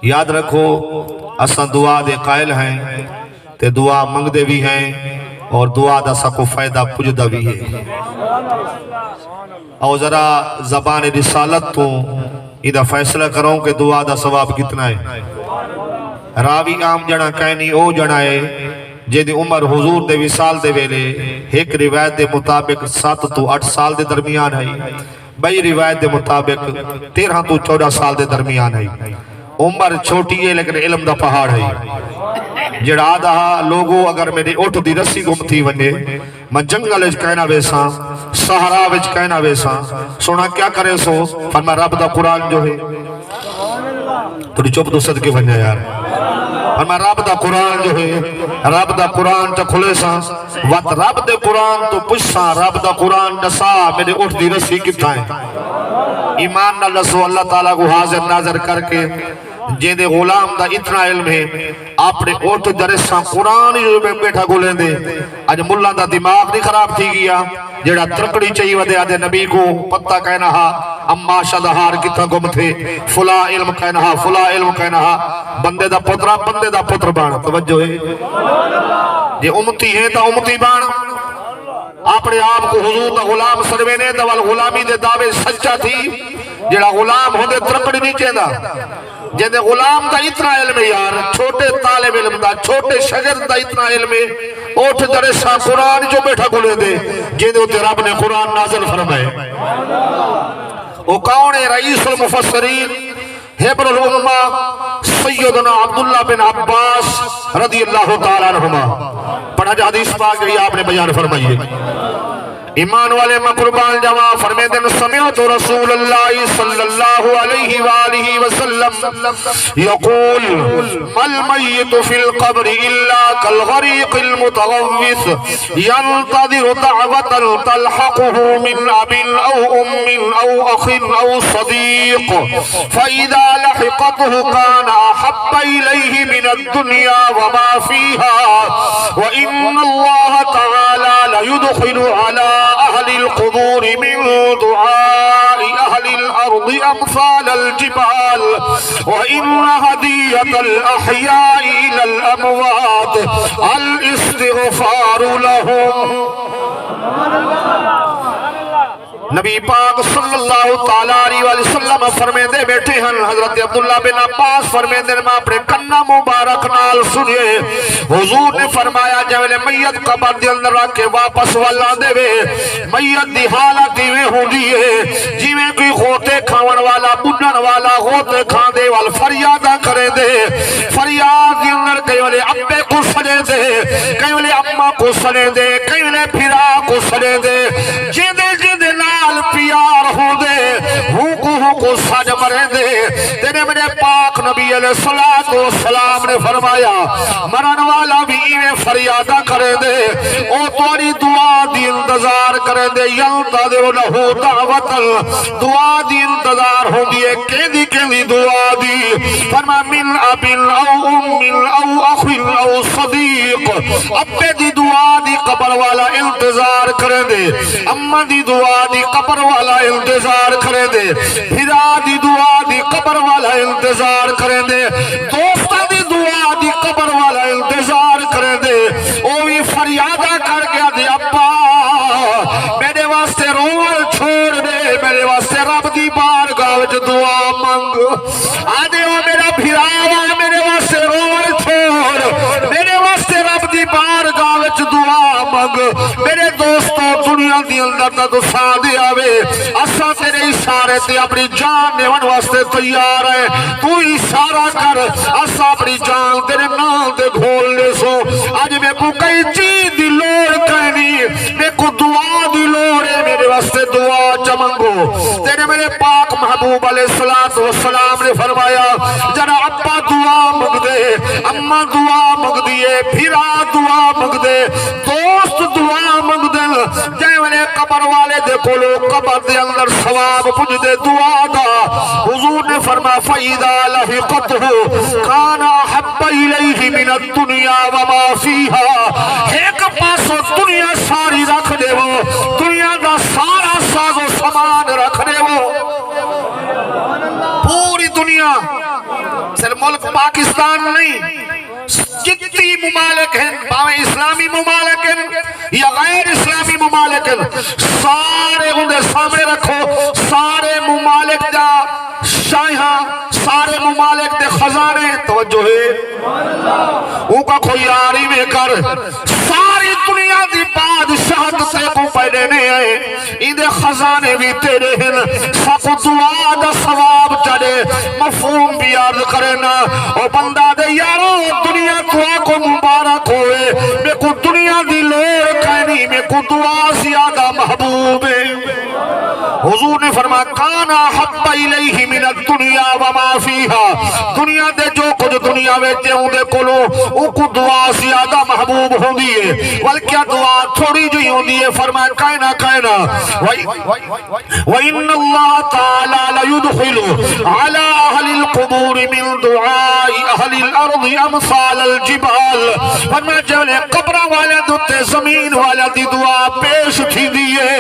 یاد رکھو اساں دعا دے قائل ہیں تے دعا منگدے بھی ہیں اور دعا دا سکو فائدہ پجدہ بھی ہے اور ذرا زبان رسالت تو ادھا فیصلہ کروں کہ دعا دا ثواب کتنا ہے راوی عام جنا کہنی او جنا ہے جے دی عمر حضور دے وصال دے ویلے ایک روایت دے مطابق 7 تو 8 سال دے درمیان ہے بئی روایت دے مطابق 13 تو 14 سال دے درمیان ہے عمر چھوٹی ہے لیکن علم دا پہاڑ ہے جڑا آدھا لوگوں اگر میری اٹھ دی رسی گم تھی ونجے میں جنگل اچ کہنا ویساں صحرا وچ کہنا ویساں سونا کیا کرے سو فرما رب دا قرآن جو ہے تو چپ تو صدقے ونجا یار فرما رب دا قرآن جو ہے رب دا قرآن چا کھلے ساں وقت رب دے قرآن تو پوچھاں رب دا قرآن نسا میرے اٹھ دی رسی کتھا ہے ایمان نہ لسو اللہ تعالیٰ کو حاضر ناظر کر کے جے دے غلام دا اتنا علم ہے اپنے اوٹ درساں قرآن جو میں بیٹھا گولیں دے آج ملہ دا دماغ نہیں خراب تھی گیا جڑا ترکڑی چاہیے ودے آدھے نبی کو پتہ کہنا ہا اما شدہار کتا گم تھے فلا علم کہنا ہا فلا علم کہنا ہا بندے دا پتر بان توجہ ہے جے امتی ہے تا امتی بان اپنے آپ کو حضور دا غلام سروینے دا والغلامی دے دعوے سچا تھی جڑا غلام ہوں دے ترکڑی نہیں چاہتا جیدے غلام دا اتنا علم ہے یار چھوٹے طالب علم دا چھوٹے شگرد دا اتنا علم ہے اوٹھ درسا قرآن جو بیٹھا گلے دے جیدے ہوتے رب نے قرآن نازل فرمائے وہ کون ہے رئیس المفسرین حبر الامہ سیدنا عبداللہ بن عباس رضی اللہ تعالیٰ عنہما پڑھا جا حدیث پاک گئی آپ نے بیان فرمائیے ایمان والے مقربان جواب فرمے دن سمیعت رسول اللہ صلی اللہ علیہ وآلہ وسلم یقول مل میت فی القبر الا کالغریق المتغوث ینتظر دعوتا تلحقه من اب او ام او اخ او صدیق فاذا لحقته كان احب الیہ من الدنیا وما فیها وان اللہ تعالی لیدخل علی أهل القبور من دعاء أهل الأرض أمثال الجبال وإن هدية الأحياء إلى الأموات الاستغفار لهم نبی پاک صلی اللہ تعالیٰ علیہ وسلم فرمے دے بیٹھے ہیں حضرت عبداللہ بن عباس فرمے دے میں اپنے کنہ مبارک نال سنیے حضور نے فرمایا جولے میت قبر دی اندر رکھے واپس والا دے وے میت دی حالت دیوے ہوں دیئے جیویں کوئی غوطے کھاون والا بنن والا غوطے کھان دے وال فریادہ کرے دے فریاد دی اندر کئی والے ابے کو سنے دے کئی والے اممہ کو سنے دے کئی والے پھرا کو سنے دے جیدے نال پیار ہو دے کو سج مرے دے تیرے میرے پاک نبی علیہ السلام نے فرمایا مرن والا بھی میں فریادہ کرے دے او توڑی دعا دی انتظار کرے دے ینتظر لہو دعوتا دعا دی انتظار ہو دیئے کیندی دعا دی فرما من اب او ام او اخ او صدیق ابے دی دعا دی قبر والا انتظار کرے دے امہ دی دعا دی قبر والا انتظار کرے دے پھرا دی دعا دی قبر والا انتظار کرے دے دوستہ دی دعا دی قبر والا انتظار کرے دے او بھی فریادہ کر گیا دی ابا میرے واسطے روال چھوڑ دے میرے واسطے رب دی بارگاہ وچ دعا منگ آدھے وہ میرا پھراوا میرے واسطے روال چھوڑ میرے واسطے رب دی بارگاہ وچ دعا منگ میرے دوستوں دنیا دی اندر تو سادے آوے اسا تیرے اشارے تے اپنی جان نیون واسطے تیار ہے تو اشارہ کر اسا اپنی جان تیرے نام تے گھول لے سو آج میں کو کئی چیز دی لوڑ کہنی میں کو دعا دی لوڑ ہے میرے واسطے دعا چمنگو تیرے میرے پاک محبوب علیہ السلام نے فرمایا جنا ابا دعا مگ دے اماں دعا مگ دیے پھرا دعا مگ دے دوست دعا مگ دے جائے والے قبر والے دے کھولو قبر دے اندر ثواب پوچھ دے دعا دا حضور نے فرما فَإِذَا لَحِقَتْهُ كَانَ أَحَبَّ إِلَيْهِ مِنَ الدُّنْيَا وَمَا فِيهَا ایک پاسو دنیا ساری رکھ دے وہ دنیا دا سارا ساز و سامان رکھ دے وہ پوری دنیا صرف ملک پاکستان نہیں، جتنی ممالک ہیں، باویں اسلامی ممالک ہیں یا غیر اسلامی ممالک ہیں، سارے انہیں سامنے رکھو، سارے ممالک دا شاہاں، سارے ممالک دے خزانے، توجہ ہے ان کا کوئی یاری میں کر، ساری دنیا دی بادشاہت سے کو پہلے نہیں آئے، ان دے خزانے بھی تیرے ہیں، سکو دعا دا ثواب چڑے، مفہوم بھی یاد کرنا، اور بندہ دے یارو دنیا دعا کو مبارک ہوئے، میں کو دنیا دی لوڑ کہنی، میں کو دعا زیادہ محبوب ہے۔ حضور نے فرمایا کانا حب الیہ من الدنیا وما فیہا، دنیا دے جو کچھ دنیا ویچے ہوں دے کلو ان کو دعا زیادہ محبوب ہوں دیئے، بلکہ دعا تھوڑی جو ہوں دیئے، فرمایا کائنا کائنا وَإِنَّ اللَّهَ تَعَالَى لَيُدْخِلُ عَلَىٰ أَهْلِ الْقُبُورِ مِنْ دُعَاءِ أَهْلِ الْأَرْضِ أَمْثَالَ الْجِبَالِ، فرمایا جب قبرہ والے دوتے زمین والے دی دعا پیش تھی دیئے،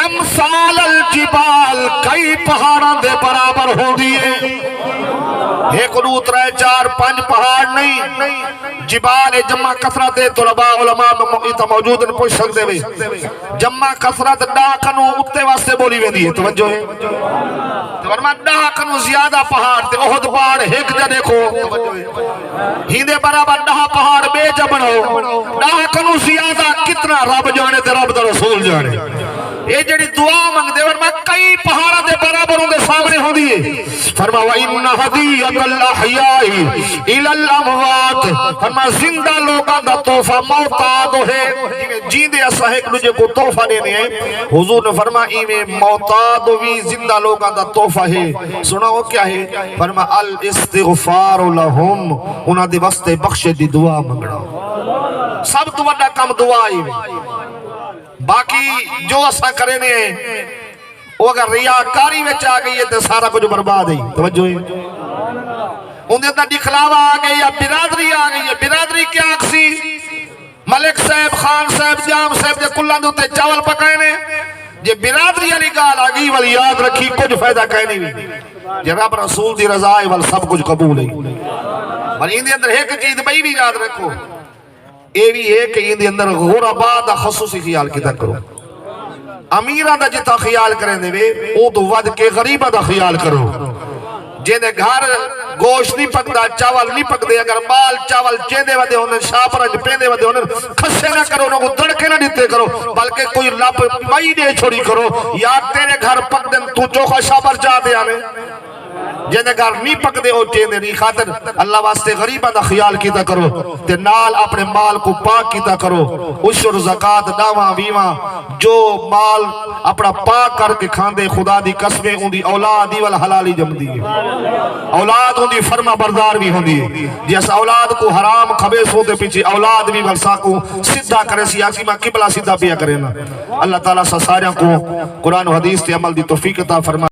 امثال الجبال کئی پہاڑاں دے برابر ہو دیئے، ایک دو ترے چار پانچ پہاڑ نہیں، جبال جمع کثرت طلباء علماء موجود ہیں، پوچھ سکتے بھی جمع کثرت ڈاکنو اتے واسطے بولی ویندی ہے، توجہ ہے فرما ڈاکنو زیادہ پہاڑ تے احد پہاڑ ایک جا دیکھو، ہیندے برابر ڈہا پہاڑ بے جبنو، ڈاکنو زیادہ کتنا رب جانے تے رب دا رسول جانے، یہ جڑی دعا مانگ دے فرما کئی پہاڑ دے برابر ہوں دے سامنے ہوں دیئے، فرما وَإِنَّ هَدِيَّةَ الْأَحْيَاءِ إِلَى الْأَمْوَاتِ، فرما زندہ لوگاں دا تحفہ موتاد ہے، جیندے اسا ایک دوجے کو تحفہ دینے ہیں، حضور نے فرما ایویں موتاد بھی زندہ لوگاں دا تحفہ ہے، سنا وہ کیا ہے، فرما الاستغفار لہم، انہاں دے واسطے بخشے دی دعا منگنا، سب تو بڑا کم دعا ہی، باقی جو اسا کرنے ہیں وہ اگر ریاکاری میں چاہ گئی ہے تو سارا کچھ برباد ہے، توجہ ہے انہیں اتنا دکھلاوا آ گئی ہے، برادری آ گئی ہے، برادری کیا اکسی ملک صاحب خان صاحب جام صاحب جے کلان دوتے چاول پکائنے، جے برادری علی گال آ گئی والی یاد رکھی کچھ فائدہ کہنے بھی، جے رب رسول دی رضا ہے والا سب کچھ قبول ہے، اور اندے اندر ایک چیز بھئی بھی یاد رکھو، اے بھی ہے کہ اندے اندر غربا دا خصوصی خیال کیتا کرو، امیرہ دا جتا خیال کریں دے وے او تو ود کے غریبہ دا خیال کرو، جیندے گھر گوشت نہیں پک دا چاول نہیں پک دے، اگر مال چاول چیندے ودے ہونے شاپرج پیندے ودے ہونے کھسے نہ کرو، انہوں کو دڑکے نہ دیتے کرو، بلکہ کوئی لپ بائی دے چھوڑی کرو، یا تیرے گھر پک دیں تو چوکھا شاپر چاہ دے آنے، جیندے گھر نہیں پک دے ہو چیندے نہیں، خاطر اللہ واسطے غریبہ دا خیال کیتا کرو، تے نال اپنے مال کو پاک کیتا کرو، عشر زکاة داواں ویواں جو مال اپنا پاک کر کے کھاندے خدا دی قسمیں ان دی اولاد دی والحلالی جم دی، اولاد ان دی فرما بردار بھی ہوں دی، جیس اولاد کو حرام خبیث ہوتے پیچھے اولاد بھی ورسا کو سدھا کرے سیاسی ماں قبلہ سدھا پیا کرے نا، اللہ تعالیٰ سا ساریاں کو قرآن و حدیث تے عمل دی توفیق عطا فرما۔